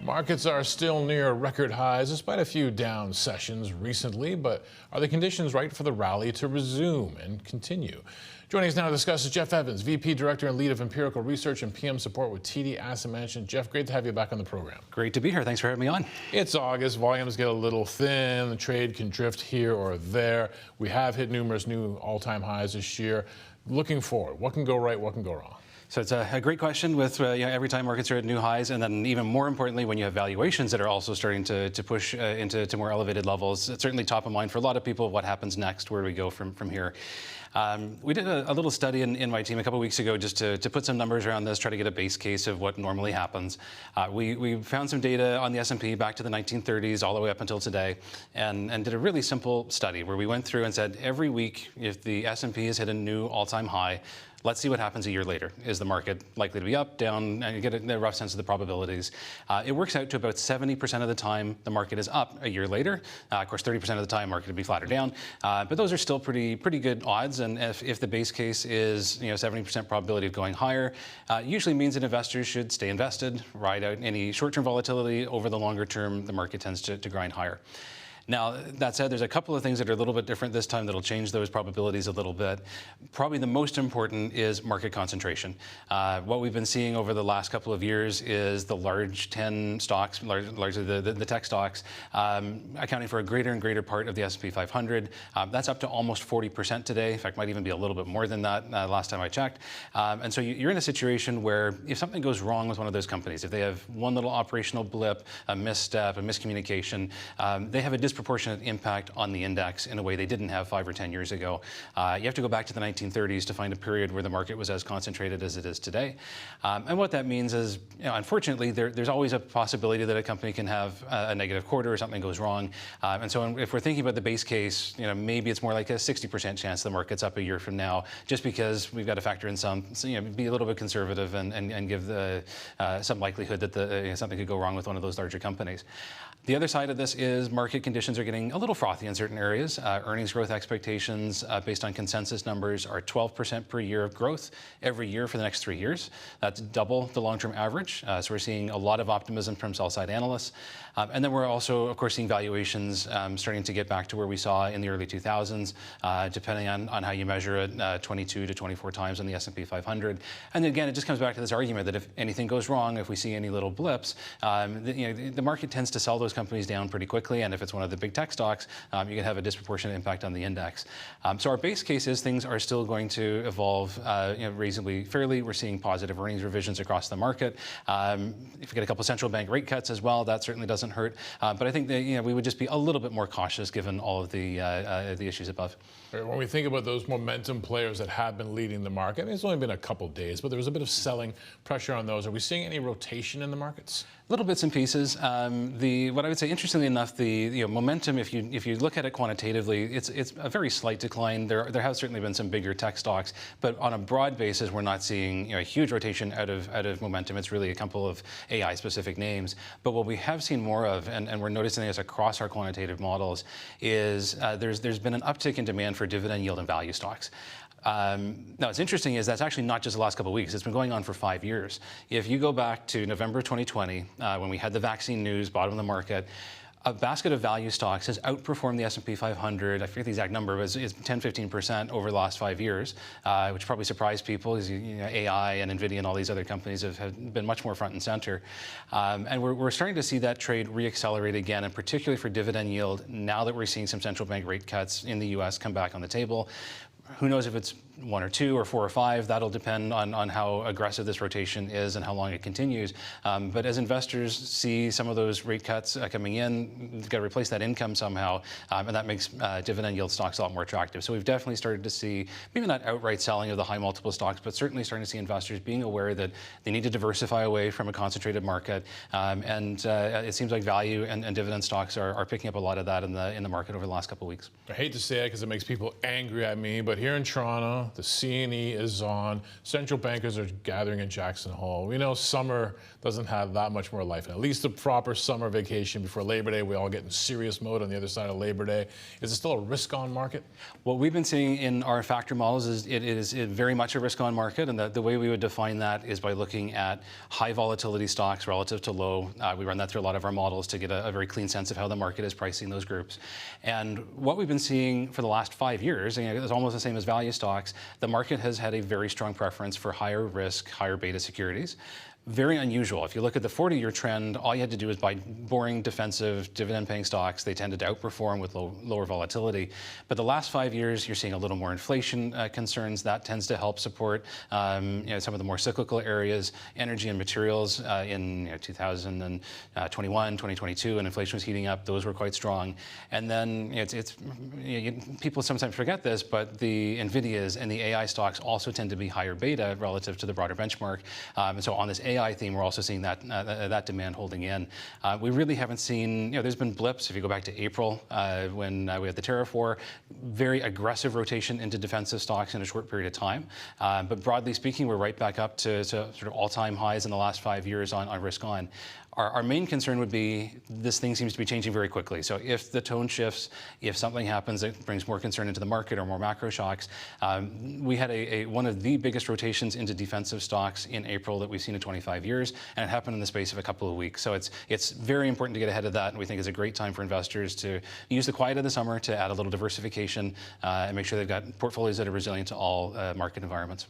Markets are still near record highs despite a few down sessions recently, but are the conditions right for the rally to resume and continue? Joining us now to discuss is Jeff Evans, VP Director and Lead of Empirical Research and PM Support with TD Asset Management. Jeff, great to have you back on the program. Great to be here. Thanks for having me on. It's August. Volumes get a little thin. The trade can drift here or there. We have hit numerous new all-time highs this year. Looking forward, what can go right, what can go wrong? So it's a great question with every time markets are at new highs, and then even more importantly, when you have valuations that are also starting to push into more elevated levels. It's certainly top of mind for a lot of people. What happens next? Where do we go from here? We did a little study in my team a couple weeks ago just to put some numbers around this, try to get a base case of what normally happens. We found some data on the S&P back to the 1930s all the way up until today, and did a really simple study where we went through and said every week if the S&P has hit a new all-time high, let's see what happens a year later. Is the market likely to be up, down, and you get a rough sense of the probabilities. It works out to about 70% of the time the market is up a year later. Of course, 30% of the time market will be flat or down. But those are still pretty good odds. And if the base case is 70% probability of going higher, usually means that investors should stay invested, ride out any short-term volatility. Over the longer term, the market tends to grind higher. Now, that said, there's a couple of things that are a little bit different this time that'll change those probabilities a little bit. Probably the most important is market concentration. What we've been seeing over the last couple of years is the large 10 stocks, largely the tech stocks, accounting for a greater and greater part of the S&P 500. That's up to almost 40% today. In fact, might even be a little bit more than that last time I checked. And so you're in a situation where if something goes wrong with one of those companies, if they have one little operational blip, a misstep, a miscommunication, they have a disproportionate impact on the index in a way they didn't have 5 or 10 years ago. You have to go back to the 1930s to find a period where the market was as concentrated as it is today. And what that means is, unfortunately, there's always a possibility that a company can have a negative quarter or something goes wrong. And so if we're thinking about the base case, maybe it's more like a 60% chance the market's up a year from now, just because we've got to factor in some, be a little bit conservative and give some likelihood that something could go wrong with one of those larger companies. The other side of this is market conditions are getting a little frothy in certain areas. Earnings growth expectations based on consensus numbers are 12% per year of growth every year for the next 3 years. That's double the long-term average. So we're seeing a lot of optimism from sell-side analysts. And then we're also, of course, seeing valuations starting to get back to where we saw in the early 2000s, depending on how you measure it, 22 to 24 times on the S&P 500. And again, it just comes back to this argument that if anything goes wrong, if we see any little blips, the market tends to sell those companies down pretty quickly, and if it's one of the big tech stocks, you can have a disproportionate impact on the index. So our base case is things are still going to evolve reasonably fairly. We're seeing positive earnings revisions across the market. If we get a couple central bank rate cuts as well, that certainly doesn't hurt. But I think that we would just be a little bit more cautious given all of the issues above. When we think about those momentum players that have been leading the market, it's only been a couple days, but there was a bit of selling pressure on those. Are we seeing any rotation in the markets? Little bits and pieces. What I would say, interestingly enough, the momentum, if you look at it quantitatively, it's a very slight decline. There have certainly been some bigger tech stocks, but on a broad basis, we're not seeing a huge rotation out of momentum. It's really a couple of AI-specific names. But what we have seen more of, and we're noticing this across our quantitative models, is there's been an uptick in demand for dividend yield and value stocks. Now, what's interesting is that's actually not just the last couple of weeks. It's been going on for 5 years. If you go back to November 2020, when we had the vaccine news, bottom of the market, a basket of value stocks has outperformed the S&P 500. I forget the exact number, but it's 10-15% over the last 5 years, which probably surprised people because AI and NVIDIA and all these other companies have been much more front and center. And we're starting to see that trade reaccelerate again, and particularly for dividend yield, now that we're seeing some central bank rate cuts in the U.S. come back on the table. Who knows if it's 1 or 2 or 4 or 5, that'll depend on how aggressive this rotation is and how long it continues. But as investors see some of those rate cuts coming in, you've got to replace that income somehow, and that makes dividend yield stocks a lot more attractive. So we've definitely started to see, maybe not outright selling of the high multiple stocks, but certainly starting to see investors being aware that they need to diversify away from a concentrated market. It seems like value and dividend stocks are picking up a lot of that in the market over the last couple of weeks. I hate to say it because it makes people angry at me, but here in Toronto, now. The CNE is on. Central bankers are gathering in Jackson Hole. We know summer doesn't have that much more life. At least a proper summer vacation before Labor Day. We all get in serious mode on the other side of Labor Day. Is it still a risk-on market? What we've been seeing in our factor models is it is very much a risk-on market, and the way we would define that is by looking at high volatility stocks relative to low. We run that through a lot of our models to get a very clean sense of how the market is pricing those groups. And what we've been seeing for the last 5 years, and it's almost the same as value stocks, the market has had a very strong preference for higher risk, higher beta securities. Very unusual. If you look at the 40-year trend, all you had to do is buy boring, defensive, dividend-paying stocks. They tended to outperform with lower volatility. But the last 5 years, you're seeing a little more inflation concerns. That tends to help support some of the more cyclical areas, energy and materials in 2021, 2022, and inflation was heating up. Those were quite strong. And then people sometimes forget this, but the NVIDIAs and the AI stocks also tend to be higher beta relative to the broader benchmark. And so on this AI theme, we're also seeing that demand holding in. We really haven't seen, there's been blips. If you go back to April when we had the tariff war, very aggressive rotation into defensive stocks in a short period of time. But broadly speaking, we're right back up to sort of all-time highs in the last 5 years on risk on. Our main concern would be this thing seems to be changing very quickly. So if the tone shifts, if something happens that brings more concern into the market or more macro shocks, we had one of the biggest rotations into defensive stocks in April that we've seen in 25 years, and it happened in the space of a couple of weeks. So it's very important to get ahead of that, and we think it's a great time for investors to use the quiet of the summer to add a little diversification and make sure they've got portfolios that are resilient to all market environments.